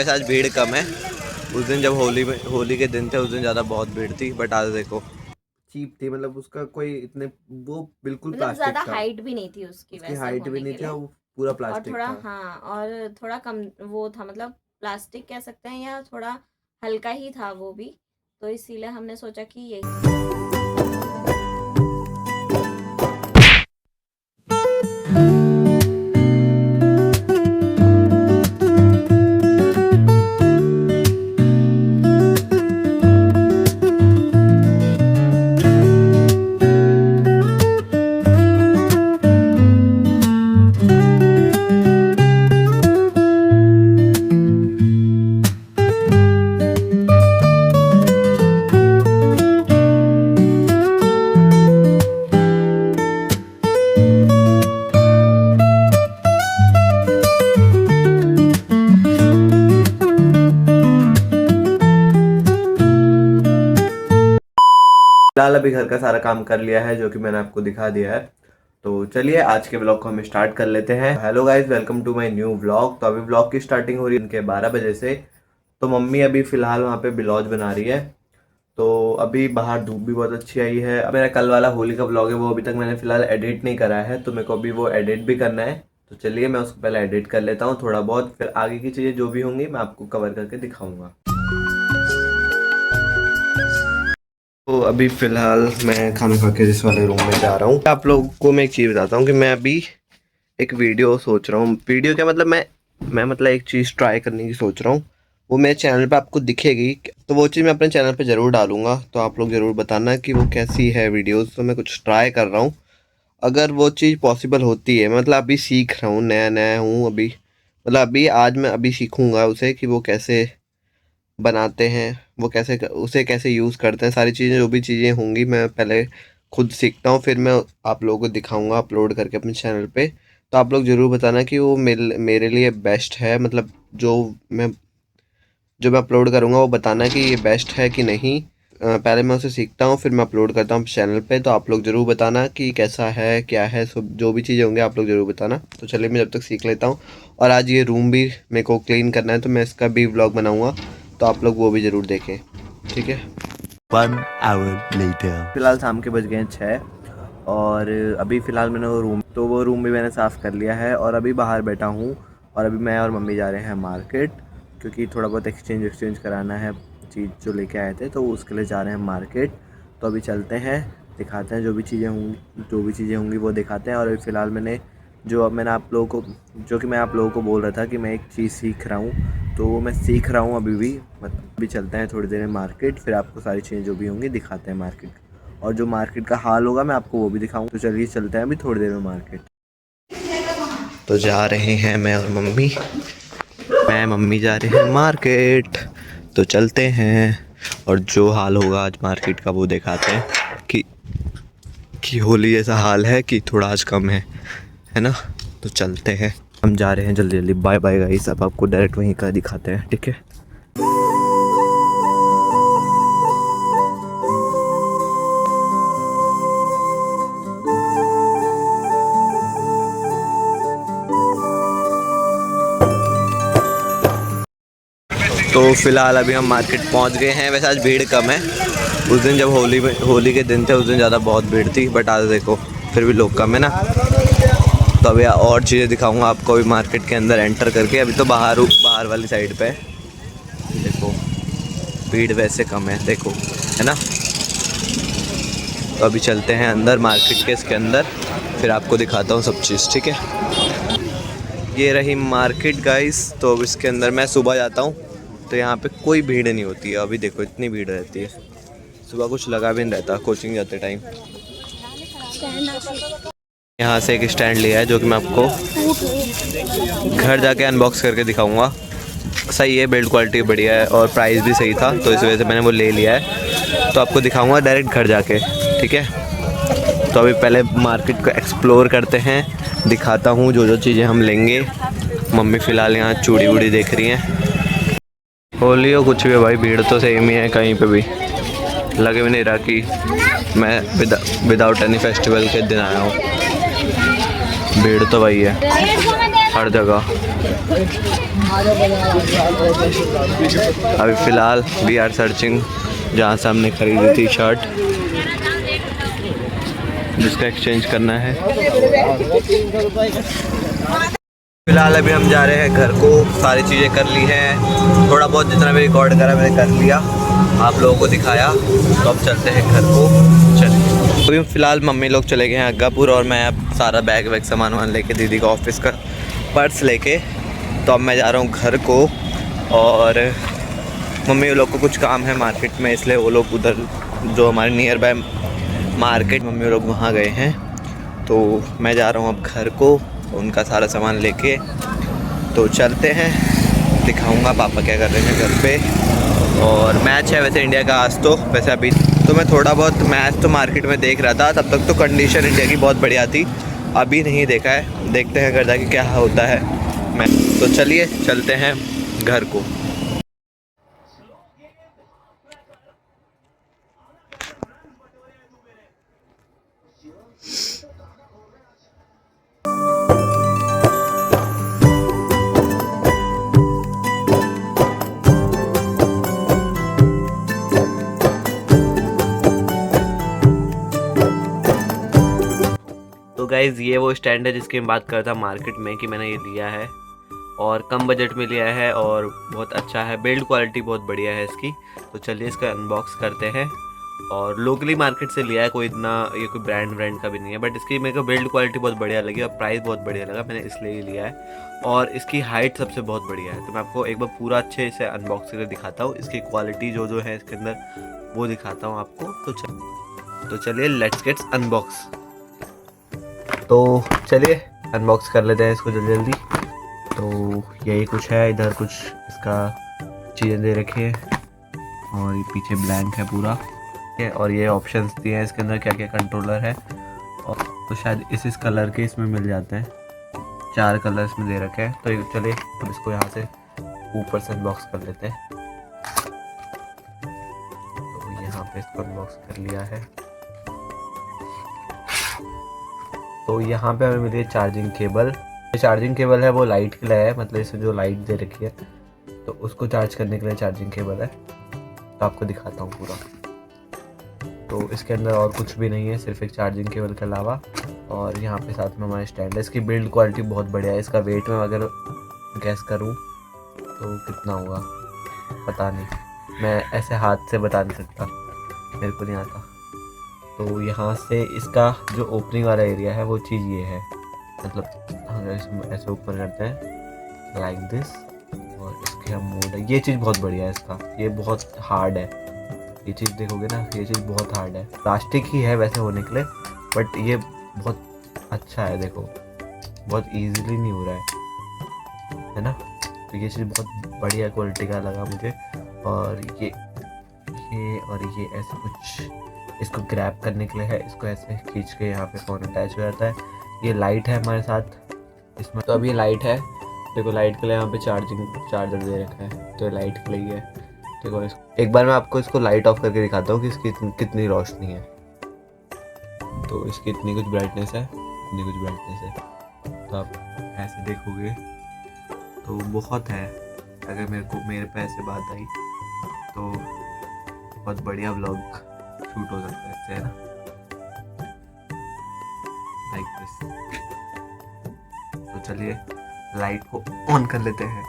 वैसे आज भीड़ कम है। उस दिन जब होली के दिन थे उस दिन ज़्यादा बहुत भीड़ थी, बट आज देखो चीप थी। मतलब उसका कोई इतने वो बिल्कुल मतलब प्लास्टिक ज्यादा था। हाइट भी नहीं थी उसकी उसकी वैसे हाइट भी होने नहीं के थी और लिए। वो पूरा और प्लास्टिक थोड़ा था। हाँ, और थोड़ा कम वो था, मतलब प्लास्टिक कह सकते हैं या थोड़ा हल्का ही था वो भी। तो इसीलिए हमने सोचा कि यही फिलहाल अभी घर का सारा काम कर लिया है जो कि मैंने आपको दिखा दिया है। तो चलिए आज के ब्लॉग को हम स्टार्ट कर लेते हैं। Hello guys, welcome to my new blog. तो अभी ब्लॉग की स्टार्टिंग हो रही है उनके 12 बजे से। तो मम्मी अभी फिलहाल वहाँ पे बिलौज बना रही है। तो अभी बाहर धूप भी बहुत अच्छी आई है। अब मेरा कल वाला होली का ब्लॉग है वो अभी तक मैंने फिलहाल एडिट नहीं करा है, तो मेरे को अभी वो एडिट भी करना है। तो चलिए मैं उसको पहले एडिट कर लेता हूँ थोड़ा बहुत, फिर आगे की चीज़ें जो भी होंगी मैं आपको कवर करके दिखाऊंगा। तो अभी फ़िलहाल मैं खाना खा के जिस वाले रूम में जा रहा हूँ, आप लोगों को मैं एक चीज़ बताता हूँ कि मैं अभी एक वीडियो सोच रहा हूँ। वीडियो क्या मतलब मैं मतलब एक चीज़ ट्राई करने की सोच रहा हूँ। वो मेरे चैनल पे आपको दिखेगी, तो वो चीज़ मैं अपने चैनल पे ज़रूर डालूँगा। तो आप लोग ज़रूर बताना कि वो कैसी है वीडियोज़। तो मैं कुछ ट्राई कर रहा हूँ, अगर वो चीज़ पॉसिबल होती है। मतलब अभी सीख रहा हूँ, नया नया हूँ अभी। मतलब अभी आज मैं अभी सीखूँगा उसे कि वो कैसे बनाते हैं, वो कैसे उसे कैसे यूज़ करते हैं। सारी चीज़ें जो भी चीज़ें होंगी मैं पहले खुद सीखता हूँ, फिर मैं आप लोगों को दिखाऊंगा अपलोड करके अपने चैनल पे। तो आप लोग ज़रूर बताना कि वो मेरे लिए बेस्ट है। मतलब मैं जो मैं अपलोड करूँगा वो बताना कि ये बेस्ट है कि नहीं। पहले मैं उसे सीखता हूँ फिर मैं अपलोड करता हूँ चैनल पे। तो आप लोग ज़रूर बताना कि कैसा है क्या है, सब जो भी चीज़ें होंगी आप लोग ज़रूर बताना। तो चलिए मैं जब तक सीख लेता हूँ। और आज ये रूम भी मेरे को क्लीन करना है, तो मैं इसका भी व्लॉग बनाऊँगा। तो आप लोग वो भी ज़रूर देखें, ठीक है। 1 hour later। फिलहाल शाम के बज गए हैं 6 और अभी फ़िलहाल मैंने वो रूम भी मैंने साफ़ कर लिया है और अभी बाहर बैठा हूँ। और अभी मैं और मम्मी जा रहे हैं मार्केट, क्योंकि थोड़ा बहुत एक्सचेंज कराना है चीज़ जो लेके आए थे, तो उसके लिए जा रहे हैं मार्केट। तो अभी चलते हैं, दिखाते हैं जो भी चीज़ें होंगी वो दिखाते हैं। और अभी फ़िलहाल जो कि मैं आप लोगों को बोल रहा था कि मैं एक चीज़ सीख रहा हूँ, तो वो मैं सीख रहा हूँ अभी भी। मतलब अभी चलते हैं थोड़ी देर में मार्केट, फिर आपको सारी चीज़ें जो भी होंगी दिखाते हैं मार्केट। और जो मार्केट का हाल होगा मैं आपको वो भी दिखाऊँ। तो चलिए चलते हैं अभी थोड़ी देर में मार्केट। तो जा रहे हैं मैं मम्मी जा रहे हैं मार्केट। तो चलते हैं और जो हाल होगा आज मार्केट का वो दिखाते हैं कि होली जैसा हाल है कि थोड़ा आज कम है ना। तो चलते हैं, हम जा रहे हैं जल्दी जल्दी। बाय बाय गाइस, अब आपको डायरेक्ट वहीं का दिखाते हैं, ठीक है। तो फिलहाल अभी हम मार्केट पहुंच गए हैं। वैसे आज भीड़ कम है। उस दिन जब होली के दिन थे उस दिन ज़्यादा बहुत भीड़ थी, बट आज देखो फिर भी लोग कम है ना। तो अभी और चीज़ें दिखाऊंगा आपको अभी मार्केट के अंदर एंटर करके। अभी तो बाहर वाली साइड पे देखो भीड़ वैसे कम है, देखो, है ना। तो अभी चलते हैं अंदर मार्केट के इसके अंदर, फिर आपको दिखाता हूँ सब चीज़, ठीक है। ये रही मार्केट गाइस। तो अब इसके अंदर मैं सुबह जाता हूँ तो यहाँ पे कोई भीड़ नहीं होती है। अभी देखो इतनी भीड़ रहती है, सुबह कुछ लगा भी नहीं रहता कोचिंग जाते टाइम। यहाँ से एक स्टैंड लिया है जो कि मैं आपको घर जाके अनबॉक्स करके दिखाऊंगा। सही है, बिल्ड क्वालिटी बढ़िया है और प्राइस भी सही था, तो इस वजह से मैंने वो ले लिया है। तो आपको दिखाऊंगा डायरेक्ट घर जाके, ठीक है। तो अभी पहले मार्केट को एक्सप्लोर करते हैं, दिखाता हूँ जो जो चीज़ें हम लेंगे। मम्मी फ़िलहाल यहाँ चूड़ी वूड़ी देख रही हैं। होली हो कुछ भी है भाई, भीड़ तो सेम ही है कहीं पे भी। लगे भी नहीं रहा कि मैं विदाउट एनी फेस्टिवल के दिन आया हूँ। भीड़ तो वही है। हर जगह। अभी फ़िलहाल वी आर सर्चिंग जहाँ से हमने खरीदी थी शर्ट, जिसका एक्सचेंज करना है। फ़िलहाल अभी हम जा रहे हैं घर को। सारी चीज़ें कर ली हैं, थोड़ा बहुत जितना भी रिकॉर्ड करा मैंने कर लिया, आप लोगों को दिखाया। तो अब चलते हैं घर को। चलिए, अभी फ़िलहाल मम्मी लोग चले गए हैं अग्गापुर और मैं अब सारा बैग वैग सामान वामान लेके, दीदी का ऑफिस का पर्स लेके, तो अब मैं जा रहा हूँ घर को। और मम्मी लोग को कुछ काम है मार्केट में, इसलिए वो लोग उधर जो हमारे नियर बाय मार्केट, मम्मी लोग वहाँ गए हैं। तो मैं जा रहा हूँ अब घर को, उनका सारा सामान लेके। तो चलते हैं, दिखाऊंगा पापा क्या कर रहे हैं घर पे। और मैच है वैसे इंडिया का आज, तो वैसे अभी तो मैं थोड़ा बहुत मैच तो मार्केट में देख रहा था, तब तक तो कंडीशन इंडिया की बहुत बढ़िया थी। अभी नहीं देखा है, देखते हैं घर जाके क्या होता है मैच। तो चलिए चलते हैं घर को। तो गाइज़ ये वो स्टैंड है जिसकी मैं बात कर रहा था मार्केट में कि मैंने ये लिया है, और कम बजट में लिया है और बहुत अच्छा है, बिल्ड क्वालिटी बहुत बढ़िया है इसकी। तो चलिए इसका अनबॉक्स करते हैं। और लोकली मार्केट से लिया है, कोई इतना ये कोई ब्रांड का भी नहीं है, बट इसकी मेरे को बिल्ड क्वालिटी बहुत बढ़िया लगी और प्राइस बहुत बढ़िया लगा, मैंने इसलिए ही लिया है। और इसकी हाइट सबसे बहुत बढ़िया है। तो मैं आपको एक बार पूरा अच्छे से अनबॉक्स करके दिखाता हूँ, इसकी क्वालिटी जो है इसके अंदर वो दिखाता हूँ आपको। तो चलिए लेट्स गेट्स अनबॉक्स। तो चलिए अनबॉक्स कर लेते हैं इसको जल्दी जल्दी। तो यही कुछ है, इधर कुछ इसका चीज़ें दे रखी है और ये पीछे ब्लैंक है पूरा, और ये ऑप्शंस दिए हैं इसके अंदर क्या क्या कंट्रोलर है। और तो शायद इस कलर के इसमें मिल जाते हैं, 4 कलर इसमें दे रखे हैं। तो चलिए अब इसको यहाँ से ऊपर से अनबॉक्स कर लेते हैं। तो यहाँ पे इसको अनबॉक्स कर लिया है। तो यहाँ पे हमें मिली है चार्जिंग केबल। ये चार्जिंग केबल है वो लाइट के लिए है, मतलब इसमें जो लाइट दे रखी है तो उसको चार्ज करने के लिए चार्जिंग केबल है। तो आपको दिखाता हूँ पूरा। तो इसके अंदर और कुछ भी नहीं है, सिर्फ एक चार्जिंग केबल के अलावा। और यहाँ पे साथ में हमारा स्टैंड है। इसकी बिल्ड क्वालिटी बहुत बढ़िया है। इसका वेट में अगर गैस करूँ तो कितना होगा पता नहीं, मैं ऐसे हाथ से बता नहीं सकता, मेरे को नहीं आता। तो यहाँ से इसका जो ओपनिंग वाला एरिया है वो चीज़ ये है, मतलब अगर इसमें ऐसे ऊपर करते हैं लाइक दिस, और इसके हम मोड है, ये चीज़ बहुत बढ़िया है इसका। ये बहुत हार्ड है, ये चीज़ देखोगे ना, ये चीज़ बहुत हार्ड है। प्लास्टिक ही है वैसे होने के लिए, बट ये बहुत अच्छा है। देखो बहुत इजीली नहीं हो रहा है ना। तो ये चीज़ बहुत बढ़िया क्वालिटी का लगा मुझे। और ये और ये ऐसे कुछ इसको ग्रैब करने के लिए है, इसको ऐसे खींच के यहाँ पे फ़ोन अटैच हो जाता है। ये लाइट है हमारे साथ इसमें। तो अब ये लाइट है, देखो लाइट के लिए यहाँ पे चार्जर दे रखा है, तो ये लाइट के लिए है। देखो एक बार मैं आपको इसको लाइट ऑफ करके दिखाता हूँ कि इसकी कितनी रोशनी है। तो इसकी इतनी कुछ ब्राइटनेस है, इतनी कुछ ब्राइटनेस है। तो आप ऐसे देखोगे तो बहुत है। अगर मेरे पे ऐसे बात आई तो बहुत बढ़िया व्लॉग शूट हो सकता है इससे, है ना, लाइक दिस। तो चलिए लाइट को ऑन कर लेते हैं।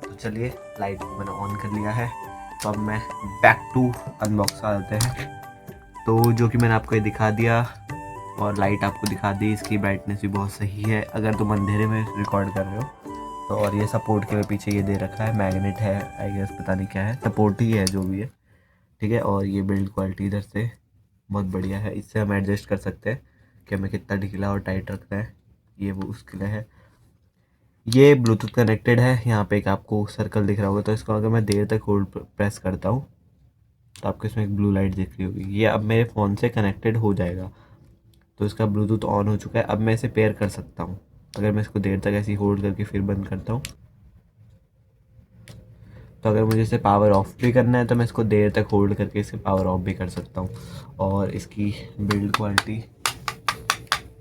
तो चलिए लाइट को मैंने ऑन कर लिया है। तो अब मैं बैक टू अनबॉक्स आ जाते हैं। तो जो कि मैंने आपको ये दिखा दिया और लाइट आपको दिखा दी, इसकी ब्राइटनेस भी बहुत सही है अगर तुम अंधेरे में रिकॉर्ड कर रहे हो तो। और ये सपोर्ट के लिए पीछे ये दे रखा है, मैग्नेट है आई गेस, पता नहीं क्या है, सपोर्ट ही है जो भी है, ठीक है। और ये बिल्ड क्वालिटी इधर से बहुत बढ़िया है, इससे हम एडजस्ट कर सकते हैं कि हमें कितना ढीला और टाइट रखना है, ये वो उसके लिए है। ये ब्लूटूथ कनेक्टेड है, यहाँ पे एक आपको सर्कल दिख रहा होगा, तो इसको अगर मैं देर तक होल्ड प्रेस करता हूँ तो आपको इसमें एक ब्लू लाइट दिख रही होगी। ये अब मेरे फ़ोन से कनेक्टेड हो जाएगा। तो इसका ब्लूटूथ ऑन हो चुका है। अब मैं इसे पेयर कर सकता हूँ। अगर मैं इसको देर तक ऐसे ही होल्ड करके फिर बंद करता हूँ, तो अगर मुझे इसे पावर ऑफ भी करना है तो मैं इसको देर तक होल्ड करके इसे पावर ऑफ भी कर सकता हूँ। और इसकी बिल्ड क्वालिटी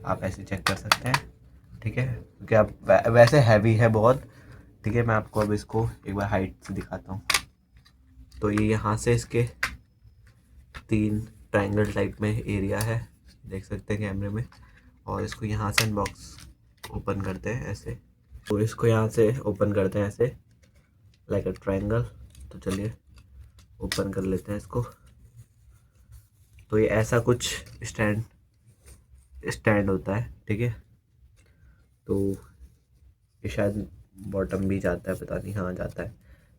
आप ऐसे चेक कर सकते हैं। ठीक है, क्योंकि अब वैसे हैवी है बहुत। ठीक है, मैं आपको अब इसको एक बार हाइट से दिखाता हूँ। तो ये यहाँ से इसके 3 ट्रायंगल टाइप में एरिया है, देख सकते हैं कैमरे में। और इसको यहाँ से अनबॉक्स ओपन करते हैं ऐसे, तो इसको यहाँ से ओपन करते हैं ऐसे लाइक अ ट्रायंगल। तो चलिए ओपन कर लेते हैं इसको। तो ये ऐसा कुछ स्टैंड होता है। ठीक है, तो ये शायद बॉटम भी जाता है, पता नहीं, हाँ जाता है।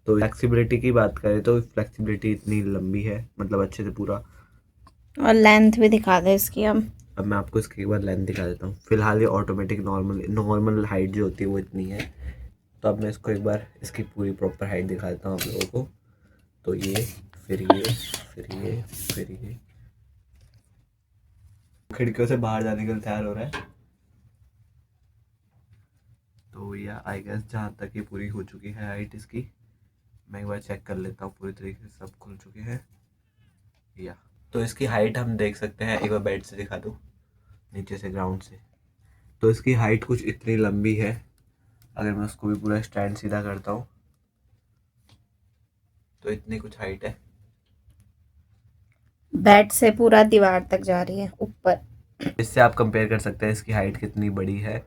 तो फ्लेक्सिबिलिटी की बात करें तो फ्लेक्सिबिलिटी इतनी लंबी है, मतलब अच्छे से पूरा। और लेंथ भी दिखा दे इसकी हम। अब मैं आपको इसकी एक बार लेंथ दिखा देता हूँ। फिलहाल ये ऑटोमेटिक नॉर्मल हाइट जो होती है वो इतनी है। तो अब मैं इसको एक बार इसकी पूरी प्रॉपर हाइट दिखा देता हूँ आप लोगों को। तो ये फिर ये फिर ये फिर ये, खिड़कियों से बाहर जाने के लिए तैयार हो रहा है। तो ये आई गेस जहाँ तक ये पूरी हो चुकी है हाइट इसकी, मैं एक बार चेक कर लेता हूँ। पूरी तरीके से सब खुल चुके हैं या। तो इसकी हाइट हम देख सकते हैं, एक बार बेड से दिखा दूँ, नीचे से ग्राउंड से। तो इसकी हाइट कुछ इतनी लंबी है। अगर मैं उसको भी पूरा स्टैंड सीधा करता हूँ तो इतनी कुछ हाइट है। बेड से पूरा दीवार तक जा रही है ऊपर। इससे आप कंपेयर कर सकते हैं इसकी हाइट कितनी बड़ी है।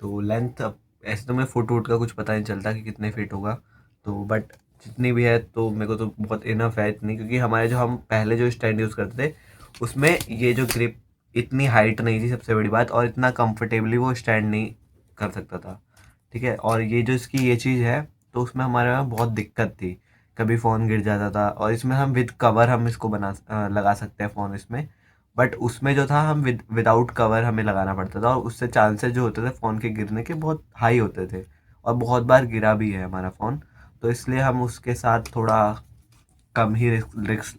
तो लेंथ, अब ऐसे तो मैं फुट वुट का कुछ पता नहीं चलता कि कितने फीट होगा, तो बट जितनी भी है तो मेरे को तो बहुत इनफ है इतनी, क्योंकि हमारे जो हम पहले जो स्टैंड यूज़ करते थे उसमें ये जो ग्रिप इतनी हाइट नहीं थी सबसे बड़ी बात, और इतना कंफर्टेबली वो स्टैंड नहीं कर सकता था। ठीक है, और ये जो इसकी ये चीज़ है तो उसमें हमारे यहाँ बहुत दिक्कत थी, कभी फ़ोन गिर जाता था। और इसमें हम विद कवर हम इसको लगा सकते हैं फ़ोन इसमें, बट उसमें जो था हम विदाउट कवर हमें लगाना पड़ता था, और उससे चांसेस जो होते थे फ़ोन के गिरने के बहुत हाई होते थे, और बहुत बार गिरा भी है हमारा फ़ोन। तो इसलिए हम उसके साथ थोड़ा कम ही रिस्क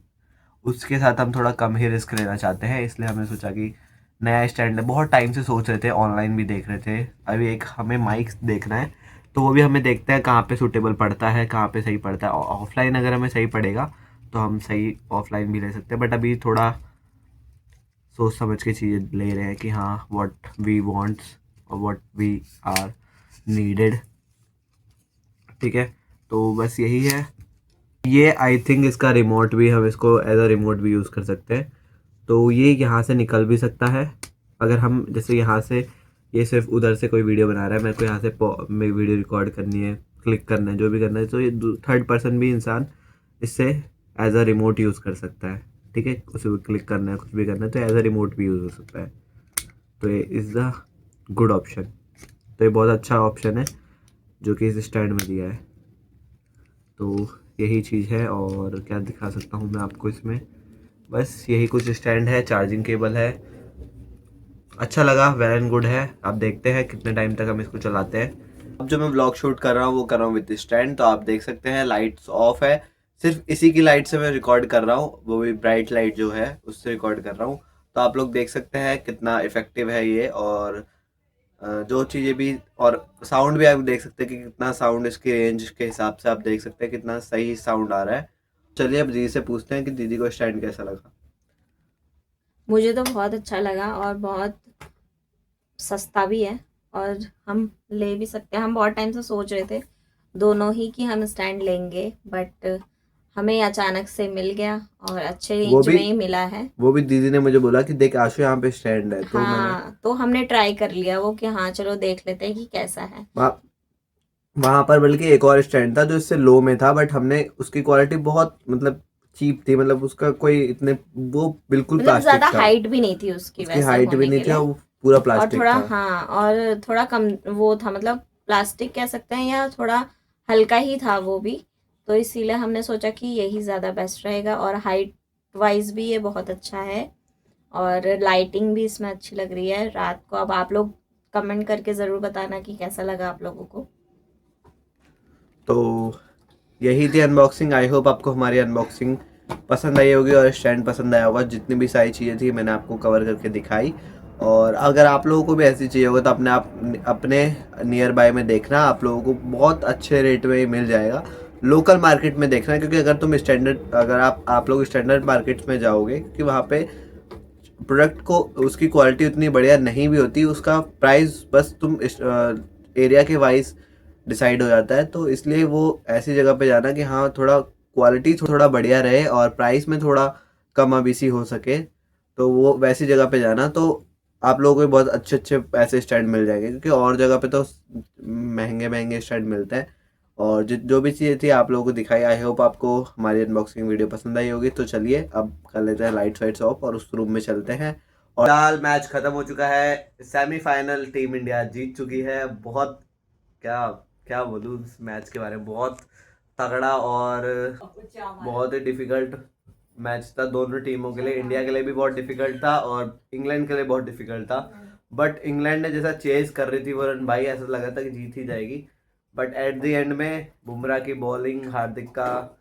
उसके साथ हम थोड़ा कम ही रिस्क लेना चाहते हैं। इसलिए हमने सोचा कि नया स्टैंड है, बहुत टाइम से सोच रहे थे, ऑनलाइन भी देख रहे थे। अभी एक हमें माइक देखना है, तो वो भी हमें देखते हैं कहाँ पे सूटेबल पड़ता है, कहाँ पे सही पड़ता है। ऑफलाइन अगर हमें सही पड़ेगा तो हम सही ऑफलाइन भी ले सकते हैं, बट अभी थोड़ा सोच समझ के चीज़ें ले रहे हैं कि हाँ व्हाट वी वांट्स और व्हाट वी आर नीडेड। ठीक है, तो बस यही है। ये आई थिंक इसका रिमोट भी, हम इसको एज अ रिमोट भी यूज़ कर सकते हैं। तो ये यहाँ से निकल भी सकता है। अगर हम जैसे यहाँ से, ये सिर्फ उधर से कोई वीडियो बना रहा है, मेरे को यहाँ से में वीडियो रिकॉर्ड करनी है, क्लिक करना है, जो भी करना है, तो ये थर्ड पर्सन भी इंसान इससे एज अ रिमोट यूज़ कर सकता है। ठीक है, उसे भी क्लिक करना है, कुछ भी करना है, तो एज अ रिमोट भी यूज़ हो सकता है। तो ये इज़ द गुड ऑप्शन। तो ये बहुत अच्छा ऑप्शन है जो कि इस स्टैंड में दिया है। तो यही चीज़ है, और क्या दिखा सकता हूँ मैं आपको इसमें, बस यही कुछ स्टैंड है, चार्जिंग केबल है। अच्छा लगा, वेल एंड गुड है। आप देखते हैं कितने टाइम तक हम इसको चलाते हैं। अब जो मैं व्लॉग शूट कर रहा हूँ वो कर रहा हूँ विद स्टैंड। तो आप देख सकते हैं लाइट्स ऑफ है, सिर्फ इसी की लाइट से मैं रिकॉर्ड कर रहा हूँ, वो भी ब्राइट लाइट जो है उससे रिकॉर्ड कर रहा हूँ। तो आप लोग देख सकते हैं कितना इफेक्टिव है ये, और जो चीज़ें भी, और साउंड भी आप देख सकते हैं कि कितना साउंड इसकी रेंज के हिसाब से आप देख सकते हैं कितना सही साउंड आ रहा है। चलिए अब दीदी से पूछते हैं कि दीदी को स्टैंड कैसा लगा। मुझे तो बहुत अच्छा लगा, और बहुत सस्ता भी है, और हम ले भी सकते हैं। हम बहुत टाइम से सोच रहे थे दोनों ही कि हम स्टैंड लेंगे, बट हमें अचानक से मिल गया और अच्छे वो रेंज भी में ही मिला है। वो भी दीदी ने मुझे बोला कि देख आशु यहाँ पे स्टैंड है, तो मैंने हाँ, तो हमने ट्राई कर लिया वो कि हाँ चलो देख लेते हैं कि कैसा है। वहाँ वहाँ पर बल्कि एक और स्टैंड था जो इससे लो में था, बट हमने उसकी क्वालिटी बहुत मतलब चीप थी, मतलब उसका कोई इतने, वो बिल्कुल मतलब प्लास्टिक ज़्यादा था, हाइट भी नहीं थी उसकी उसकी वैसे हाइट भी होने नहीं के थी, लिए। वो पूरा और प्लास्टिक थोड़ा, था। हाँ, और थोड़ा कम वो था, मतलब प्लास्टिक कह सकते हैं, या थोड़ा हल्का ही था वो भी। तो इसीलिए हमने सोचा कि यही ज़्यादा बेस्ट रहेगा, और हाइट वाइज भी ये बहुत अच्छा है, और लाइटिंग भी इसमें अच्छी लग रही है रात को। अब आप लोग कमेंट करके ज़रूर बताना कि कैसा लगा आप लोगों को। तो यही थी अनबॉक्सिंग। आई होप आपको हमारी अनबॉक्सिंग पसंद आई होगी और स्टैंड पसंद आया होगा। जितनी भी सारी चीज़ें थी मैंने आपको कवर करके दिखाई, और अगर आप लोगों को भी ऐसी चाहिए होगा तो अपने नियर बाय में देखना, आप लोगों को बहुत अच्छे रेट में मिल जाएगा। लोकल मार्केट में देखना, क्योंकि अगर आप लोग स्टैंडर्ड मार्केट्स में जाओगे, क्योंकि वहाँ पे प्रोडक्ट को उसकी क्वालिटी उतनी बढ़िया नहीं भी होती, उसका प्राइस बस तुम एरिया के वाइज डिसाइड हो जाता है। तो इसलिए वो ऐसी जगह पे जाना कि हाँ थोड़ा क्वालिटी थोड़ा बढ़िया रहे और प्राइस में थोड़ा कम बेसी हो सके, तो वो वैसी जगह पे जाना। तो आप लोगों को बहुत अच्छे अच्छे ऐसे स्टैंड मिल जाएंगे, क्योंकि और जगह पे तो महंगे महंगे स्टैंड मिलते हैं। और जो भी चीज़ें थी आप लोगों को दिखाई। आई होप आपको हमारी अनबॉक्सिंग वीडियो पसंद आई होगी। तो चलिए अब कर लेते हैं लाइट वाइट्स ऑफ और उस रूम में चलते हैं। और फिलहाल मैच खत्म हो चुका है, सेमीफाइनल टीम इंडिया जीत चुकी है। बहुत क्या क्या बोलूँ इस मैच के बारे में, बहुत तगड़ा और बहुत ही डिफिकल्ट मैच था दोनों टीमों के लिए। इंडिया के लिए भी बहुत डिफिकल्ट था और इंग्लैंड के लिए बहुत डिफिकल्ट था। बट इंग्लैंड ने जैसा चेज कर रही थी वो रन, भाई ऐसा लगा था कि जीत ही जाएगी। बट एट द एंड में बुमराह की बॉलिंग, हार्दिक का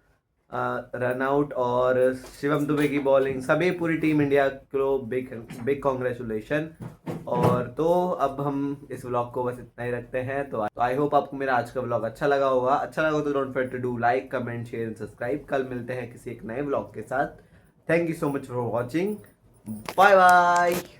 रन आउट और शिवम दुबे की बॉलिंग, सभी पूरी टीम इंडिया को बिग बिग कॉन्ग्रेचुलेशन। और तो अब हम इस व्लॉग को बस इतना ही रखते हैं। तो आई होप आपको मेरा आज का व्लॉग अच्छा लगा होगा। अच्छा लगा तो don't forget to do like, comment, share and subscribe. कल मिलते हैं किसी एक नए व्लॉग के साथ। Thank you so much for watching. Bye bye.